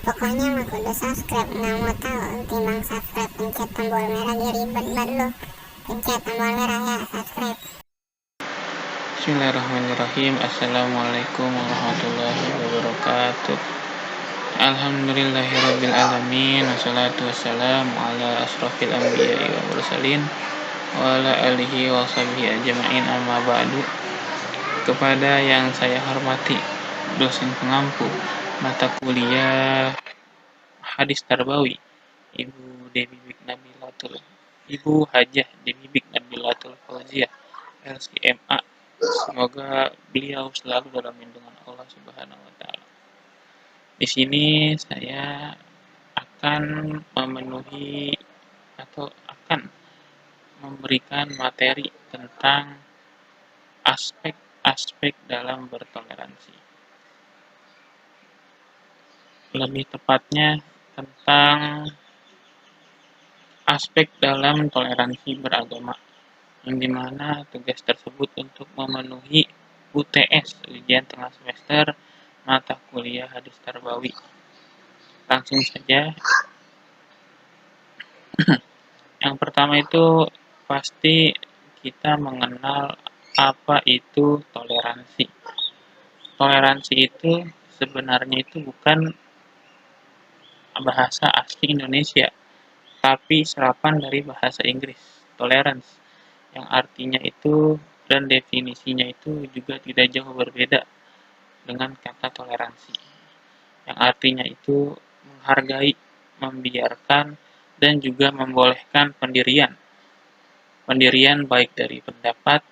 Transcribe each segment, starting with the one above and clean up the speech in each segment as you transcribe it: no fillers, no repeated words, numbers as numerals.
Pokoknya mah kudu subscribe, nggak mau tahu timbang subscribe pencet tombol merah dia ribet banget lo. Pencet tombol merah ya, subscribe. Bismillahirrahmanirrahim. Assalamualaikum warahmatullahi wabarakatuh. Alhamdulillahirabbil alamin. Wassalatu wassalamu ala asrofil anbiya'i wa mursalin wa ala alihi wa sahbihi ajma'in, amma ba'du. Kepada yang saya hormati dosen pengampu mata kuliah Hadis Tarbawi, Ibu Hajah Dewi Bik Nabilatul Fauziah LCMA. Semoga beliau selalu dalam lindungan Allah Subhanahu wa taala. Di sini saya akan memenuhi atau akan memberikan materi tentang aspek-aspek dalam bertoleransi. Lebih tepatnya tentang aspek dalam toleransi beragama, yang dimana tugas tersebut untuk memenuhi UTS, ujian tengah semester mata kuliah Hadis Tarbawi. Langsung saja. Yang pertama itu pasti kita mengenal apa itu toleransi. Toleransi itu sebenarnya itu bukan bahasa asli Indonesia, tapi serapan dari bahasa Inggris, tolerance, yang artinya itu dan definisinya itu juga tidak jauh berbeda dengan kata toleransi, yang artinya itu menghargai, membiarkan, dan juga membolehkan pendirian baik dari pendapat,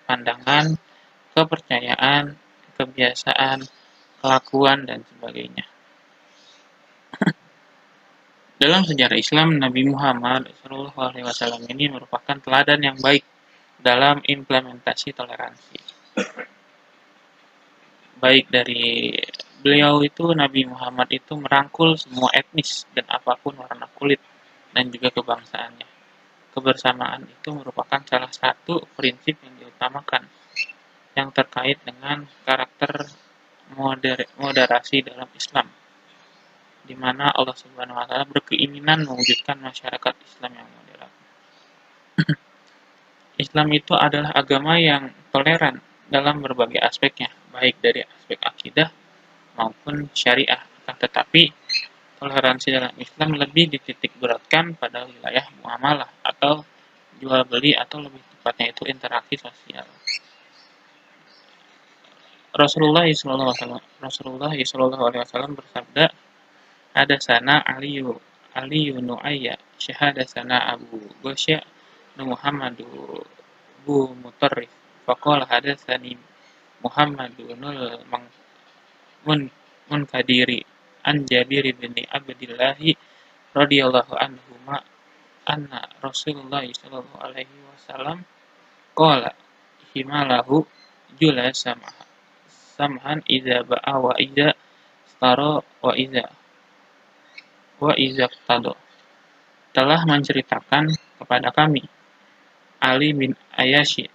pandangan, kepercayaan, kebiasaan, kelakuan, dan sebagainya. Dalam sejarah Islam, Nabi Muhammad SAW ini merupakan teladan yang baik dalam implementasi toleransi. Baik dari beliau itu, Nabi Muhammad itu merangkul semua etnis dan apapun warna kulit dan juga kebangsaannya. Kebersamaan itu merupakan salah satu prinsip yang diutamakan yang terkait dengan karakter moderasi dalam Islam, di mana Allah Subhanahu wa taala berkeinginan mewujudkan masyarakat Islam yang moderat. Islam itu adalah agama yang toleran dalam berbagai aspeknya, baik dari aspek akidah maupun syariah. Tetapi toleransi dalam Islam lebih dititik beratkan pada wilayah muamalah atau jual beli, atau lebih tepatnya itu interaksi sosial. Rasulullah SAW bersabda, ada sana Aliyu nu'ayya syahadasana Abu Ghosya Muhammadu Bu Mutarrif faqala hadatsani Muhammadunul Munkadiri an Jabir bin Abdillah radhiyallahu anhu anna Rasulullah sallallahu alaihi wasallam qala himalahu jula samhan idza ba'a wa idza stara wa idza qtada. Telah menceritakan kepada kami, Ali bin Ayyashi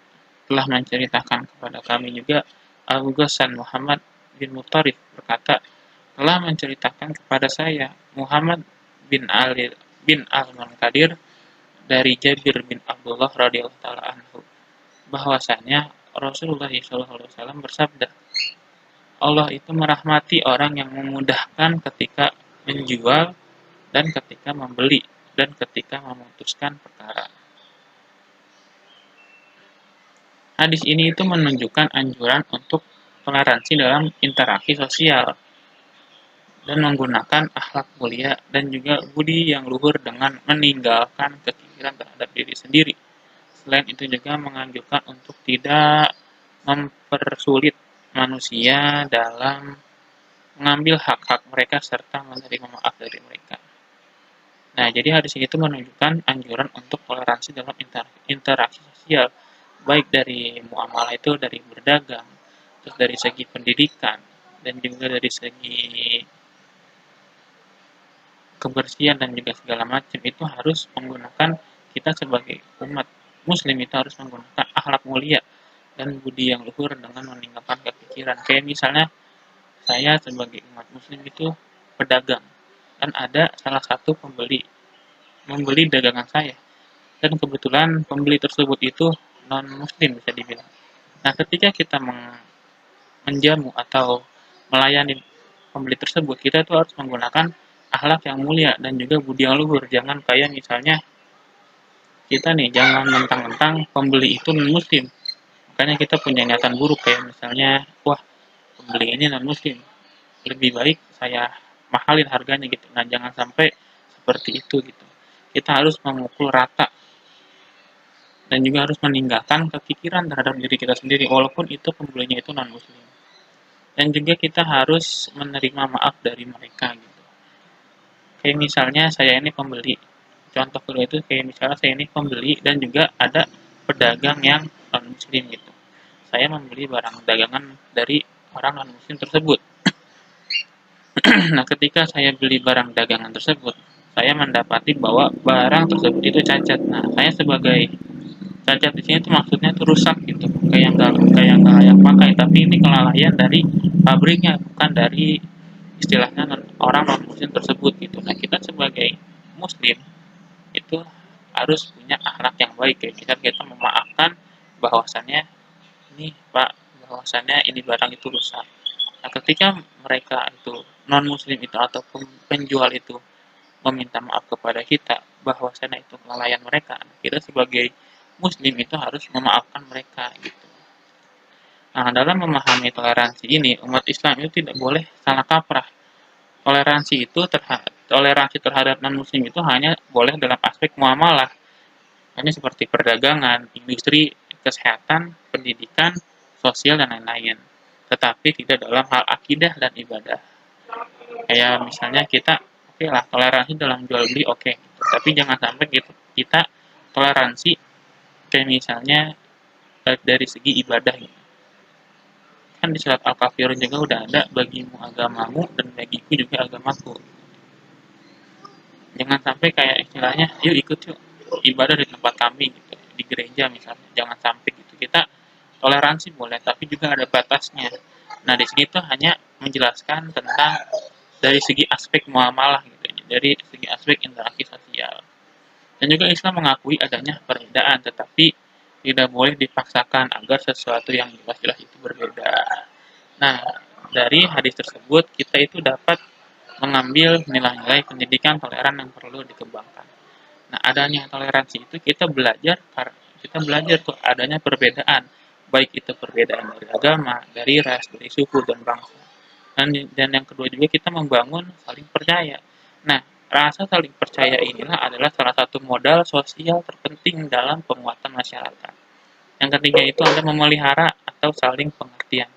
telah menceritakan kepada kami juga, Abu Ghassan Muhammad bin Mutarrif berkata, telah menceritakan kepada saya Muhammad bin Al-Munkadir dari Jabir bin Abdullah radhiyallahu taala anhu, bahwasanya Rasulullah SAW bersabda, Allah itu merahmati orang yang memudahkan ketika menjual dan ketika membeli dan ketika memutuskan perkara. Hadis ini itu menunjukkan anjuran untuk toleransi dalam interaksi sosial dan menggunakan akhlak mulia dan juga budi yang luhur dengan meninggalkan kekikiran terhadap diri sendiri. Selain itu juga menganjurkan untuk tidak mempersulit manusia dalam mengambil hak-hak mereka serta menerima maaf dari mereka. Nah, jadi hadis ini itu menunjukkan anjuran untuk toleransi dalam interaksi sosial, baik dari muamalah itu dari berdagang, terus dari segi pendidikan, dan juga dari segi kebersihan dan juga segala macam. Itu harus menggunakan, kita sebagai umat muslim itu harus menggunakan akhlak mulia dan budi yang luhur dengan meninggalkan kepikiran. Kayak misalnya saya sebagai umat muslim itu pedagang dan ada salah satu membeli dagangan saya, dan kebetulan pembeli tersebut itu non muslim bisa dibilang. Nah, ketika kita menjamu atau melayani pembeli tersebut, kita itu harus menggunakan akhlak yang mulia dan juga budi yang luhur. Jangan kayak misalnya kita nih, jangan mentang-mentang pembeli itu non muslim makanya kita punya niatan buruk, kayak misalnya, wah, pembeli ini non muslim, lebih baik saya mahalin harganya gitu. Nah, jangan sampai seperti itu gitu. Kita harus memukul rata dan juga harus meninggalkan kepikiran terhadap diri kita sendiri walaupun itu pembelinya itu non muslim. Dan juga kita harus menerima maaf dari mereka gitu. Kayak misalnya saya ini pembeli. Contoh kedua itu kayak misalnya saya ini pembeli dan juga ada pedagang yang non muslim gitu. Saya membeli barang dagangan dari orang non muslim tersebut. Nah, ketika saya beli barang dagangan tersebut, saya mendapati bahwa barang tersebut itu cacat. Nah, saya sebagai cacat di sini tuh maksudnya tuh rusak gitu, kayak nggak layak pakai. Tapi ini kelalaian dari pabriknya, bukan dari istilahnya orang non muslim tersebut gitu. Nah, kita sebagai muslim itu harus punya akhlak yang baik, kayak kita memaafkan bahwasannya ini pak, bahwasannya ini barang itu rusak. Nah, ketika mereka itu non muslim itu ataupun penjual itu meminta maaf kepada kita bahwasanya itu kelalaian mereka, kita sebagai muslim itu harus memaafkan mereka gitu. Nah, dalam memahami toleransi ini, umat Islam itu tidak boleh salah kaprah. Toleransi terhadap non muslim itu hanya boleh dalam aspek muamalah, hanya seperti perdagangan, industri, kesehatan, pendidikan, sosial, dan lain-lain. Tetapi tidak dalam hal akidah dan ibadah. Kayak misalnya kita, oke lah, toleransi dalam jual beli oke. Tapi jangan sampai kita toleransi kayak misalnya dari segi ibadah gitu. Kan di surat Al-Kafirun juga udah ada, bagimu agamamu dan bagiku juga agamaku. Jangan sampai kayak istilahnya, yuk ikut yuk ibadah di tempat kami gitu, di gereja misalnya. Jangan sampai gitu. Kita toleransi boleh, tapi juga ada batasnya. Nah, di sini tuh hanya menjelaskan tentang dari segi aspek muamalah gitu, dari segi aspek interaksi sosial. Dan juga Islam mengakui adanya perbedaan, tetapi tidak boleh dipaksakan agar sesuatu yang jelas-jelas itu berbeda. Nah, dari hadis tersebut kita itu dapat mengambil nilai-nilai pendidikan toleran yang perlu dikembangkan. Nah, adanya toleransi itu kita belajar tuh adanya perbedaan, baik itu perbedaan dari agama, dari ras, dari suku dan bangsa. Dan yang kedua juga kita membangun saling percaya. Nah, rasa saling percaya inilah adalah salah satu modal sosial terpenting dalam penguatan masyarakat. Yang ketiga itu ada memelihara atau saling pengertian.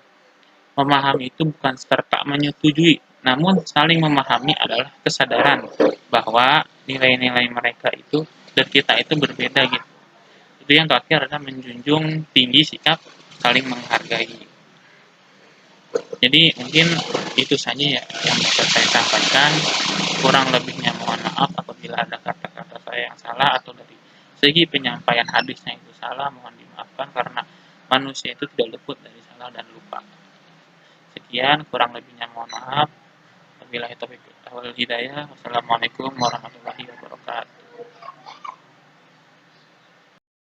Memahami itu bukan serta menyetujui, namun saling memahami adalah kesadaran bahwa nilai-nilai mereka itu dan kita itu berbeda gitu. Itu yang terakhir adalah menjunjung tinggi sikap saling menghargai. Jadi mungkin itu saja ya yang bisa saya sampaikan. Kurang lebihnya mohon maaf apabila ada kata-kata saya yang salah atau dari segi penyampaian hadisnya itu salah, mohon dimaafkan karena manusia itu tidak luput dari salah dan lupa. Sekian, kurang lebihnya mohon maaf. Wabillahi taufiq wal hidayah. Wassalamualaikum warahmatullahi wabarakatuh.